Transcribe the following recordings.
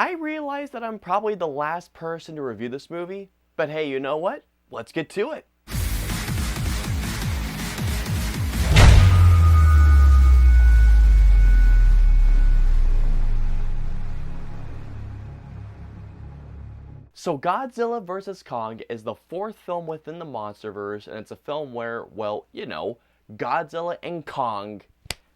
I realize that I'm probably the last person to review this movie, but hey, you know what? Let's get to it. So Godzilla vs. Kong is the fourth film within the MonsterVerse, and it's a film where, well, you know, Godzilla and Kong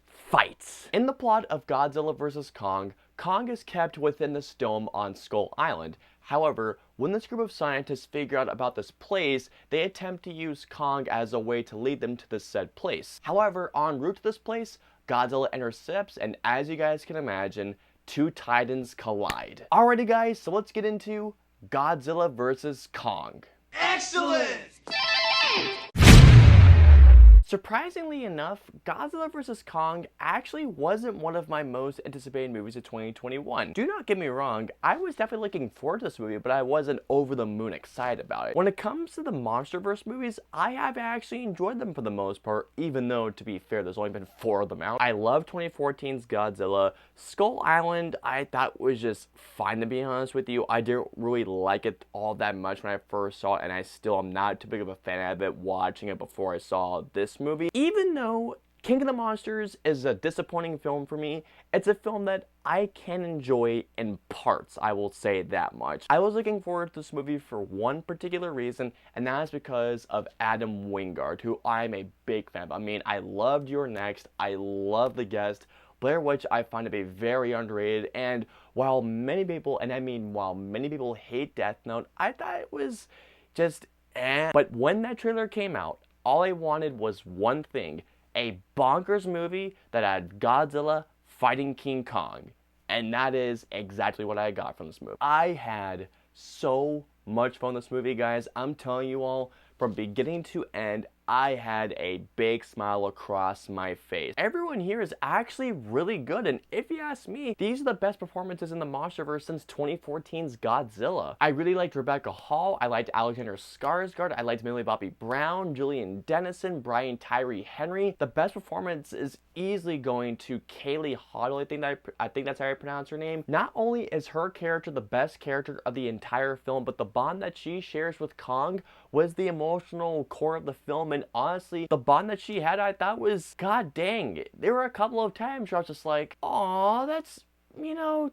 fights. In the plot of Godzilla vs. Kong, Kong is kept within this dome on Skull Island. However, when this group of scientists figure out about this place, they attempt to use Kong as a way to lead them to this said place. However, en route to this place, Godzilla intercepts, and as you guys can imagine, two titans collide. Alrighty guys, so let's get into Godzilla vs. Kong. Excellent! Surprisingly enough, Godzilla vs. Kong actually wasn't one of my most anticipated movies of 2021. Do not get me wrong, I was definitely looking forward to this movie, but I wasn't over the moon excited about it. When it comes to the MonsterVerse movies, I have actually enjoyed them for the most part, even though, to be fair, there's only been 4 of them out. I love 2014's Godzilla. Skull Island, I thought was just fine, to be honest with you. I didn't really like it all that much when I first saw it, and I still am not too big of a fan of it watching it before I saw this movie. Even though King of the Monsters is a disappointing film for me, it's a film that I can enjoy in parts, I will say that much. I was looking forward to this movie for one particular reason, and that is because of Adam Wingard, who I'm a big fan of. I mean, I loved You're Next, I love The Guest, Blair Witch I find to be very underrated, and while many people, and I mean while many people hate Death Note, I thought it was just eh. But when that trailer came out, all I wanted was one thing, a bonkers movie that had Godzilla fighting King Kong. And that is exactly what I got from this movie. I had so much fun with this movie, guys. I'm telling you all, from beginning to end, I had a big smile across my face. Everyone here is actually really good, and if you ask me, these are the best performances in the MonsterVerse since 2014's Godzilla. I really liked Rebecca Hall, I liked Alexander Skarsgård, I liked Millie Bobby Brown, Julian Dennison, Brian Tyree Henry. The best performance is easily going to Kaylee Hoddle, I think that's how I pronounce her name. Not only is her character the best character of the entire film, but the bond that she shares with Kong was the emotional core of the film. And honestly, the bond that she had, I thought was, god dang, there were a couple of times where I was just like, aw, that's, you know,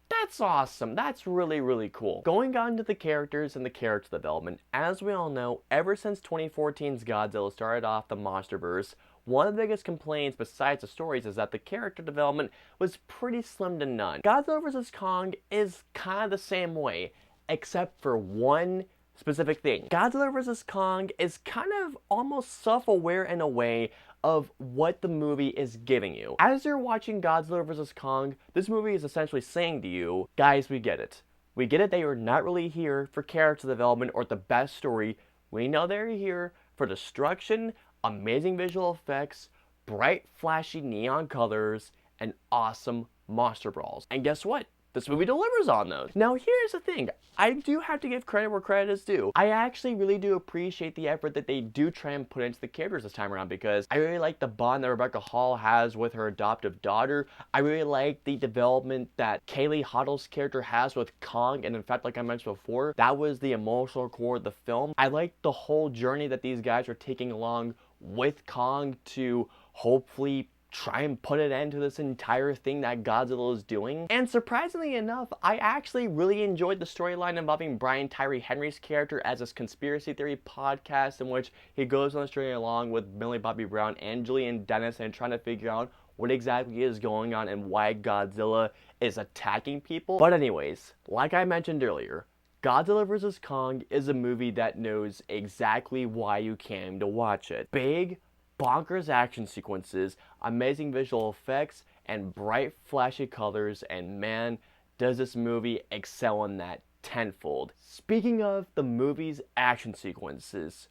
that's awesome. That's really, really cool. Going on to the characters and the character development, as we all know, ever since 2014's Godzilla started off the MonsterVerse, one of the biggest complaints besides the stories is that the character development was pretty slim to none. Godzilla vs. Kong is kind of the same way, except for one specific thing. Godzilla vs. Kong is kind of almost self-aware in a way of what the movie is giving you. As you're watching Godzilla vs. Kong, this movie is essentially saying to you, guys, we get it. We get it that you're not really here for character development or the best story. We know they're here for destruction, amazing visual effects, bright flashy neon colors, and awesome monster brawls. And guess what? This movie delivers on those. Now here's the thing, I do have to give credit where credit is due. I actually really do appreciate the effort that they do try and put into the characters this time around, because I really like the bond that Rebecca Hall has with her adoptive daughter. I really like the development that Kaylee Hoddle's character has with Kong, and in fact, like I mentioned before, that was the emotional core of the film. I like the whole journey that these guys are taking along with Kong to hopefully try and put an end to this entire thing that Godzilla is doing. And surprisingly enough, I actually really enjoyed the storyline involving Brian Tyree Henry's character as this conspiracy theory podcast in which he goes on this journey along with Millie Bobby Brown and Julian Dennison trying to figure out what exactly is going on and why Godzilla is attacking people. But anyways, like I mentioned earlier, Godzilla vs. Kong is a movie that knows exactly why you came to watch it. Big, bonkers action sequences, amazing visual effects, and bright flashy colors, and man, does this movie excel in that tenfold. Speaking of the movie's action sequences,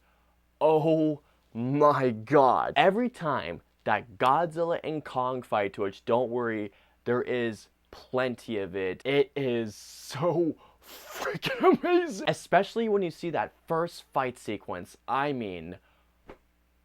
oh my god. Every time that Godzilla and Kong fight, to which don't worry, there is plenty of it, it is so freaking amazing. Especially when you see that first fight sequence, I mean,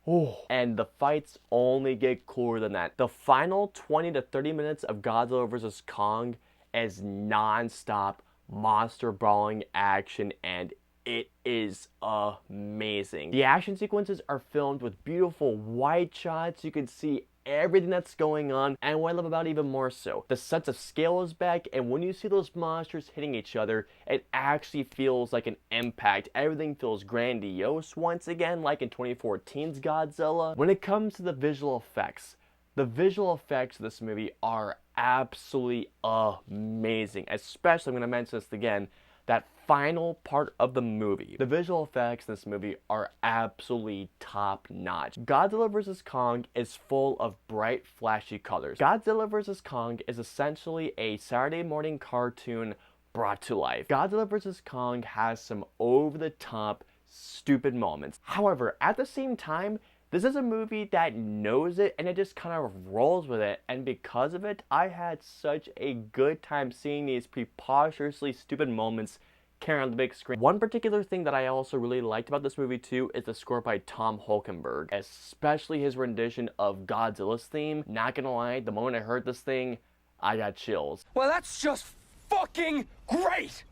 oh. And the fights only get cooler than that. The final 20 to 30 minutes of Godzilla vs. Kong is non-stop monster brawling action, and it is amazing. The action sequences are filmed with beautiful wide shots. You can see everything that's going on, and what I love about it even more so, the sense of scale is back, and when you see those monsters hitting each other, it actually feels like an impact. Everything feels grandiose once again, like in 2014's Godzilla. When it comes to the visual effects of this movie are absolutely amazing, especially, I'm going to mention this again, that final part of the movie. The visual effects in this movie are absolutely top notch. Godzilla vs. Kong is full of bright, flashy colors. Godzilla vs. Kong is essentially a Saturday morning cartoon brought to life. Godzilla vs. Kong has some over-the-top, stupid moments. However, at the same time, this is a movie that knows it and it just kind of rolls with it, and because of it, I had such a good time seeing these preposterously stupid moments carry on the big screen. One particular thing that I also really liked about this movie too is the score by Tom Holkenborg, especially his rendition of Godzilla's theme. Not gonna lie, the moment I heard this thing, I got chills. Well, that's just fucking great!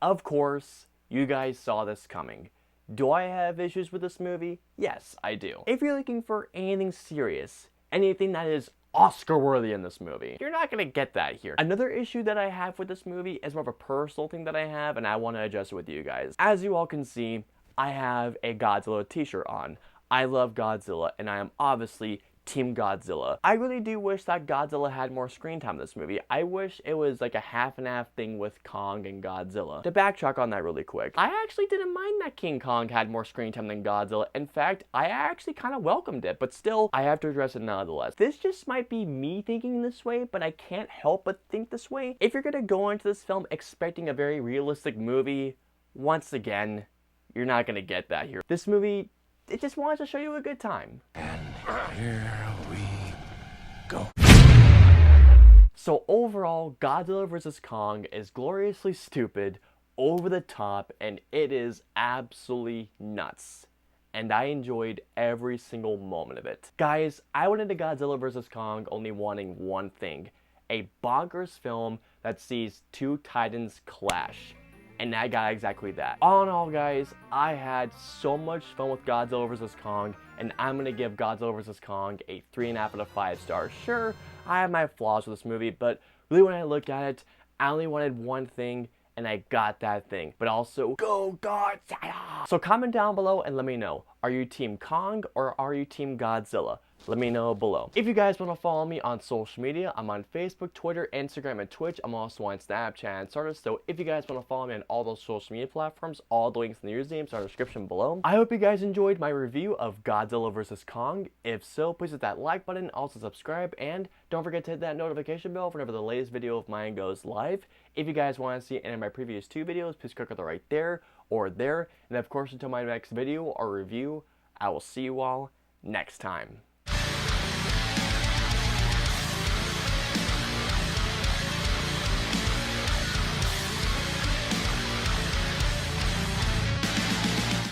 Of course, you guys saw this coming. Do I have issues with this movie? Yes, I do. If you're looking for anything serious, anything that is Oscar worthy in this movie, you're not gonna get that here. Another issue that I have with this movie is more of a personal thing that I have, and I want to address it with you guys. As you all can see, I have a Godzilla t-shirt on. I love Godzilla, and I am obviously Team Godzilla. I really do wish that Godzilla had more screen time in this movie. I wish it was like a half and half thing with Kong and Godzilla. To backtrack on that really quick, I actually didn't mind that King Kong had more screen time than Godzilla. In fact, I actually kind of welcomed it, but still, I have to address it nonetheless. This just might be me thinking this way, but I can't help but think this way. If you're gonna go into this film expecting a very realistic movie, once again, you're not gonna get that here. This movie, it just wants to show you a good time. Here we go. So overall, Godzilla vs. Kong is gloriously stupid, over the top, and it is absolutely nuts. And I enjoyed every single moment of it. Guys, I went into Godzilla vs. Kong only wanting one thing: a bonkers film that sees two titans clash. And I got exactly that. All in all, guys, I had so much fun with Godzilla vs. Kong, and I'm gonna give Godzilla vs. Kong a 3.5 out of 5 stars. Sure, I have my flaws with this movie, but really when I look at it, I only wanted one thing, and I got that thing. But also, go Godzilla! So comment down below and let me know. Are you Team Kong or are you Team Godzilla? Let me know below. If you guys want to follow me on social media, I'm on Facebook, Twitter, Instagram, and Twitch. I'm also on Snapchat and Stardust. So if you guys want to follow me on all those social media platforms, all the links in the usernames are in the description below. I hope you guys enjoyed my review of Godzilla vs. Kong. If so, please hit that like button, also subscribe, and don't forget to hit that notification bell whenever the latest video of mine goes live. If you guys want to see any of my previous 2 videos, please click on the right there or there. And of course, until my next video or review, I will see you all next time.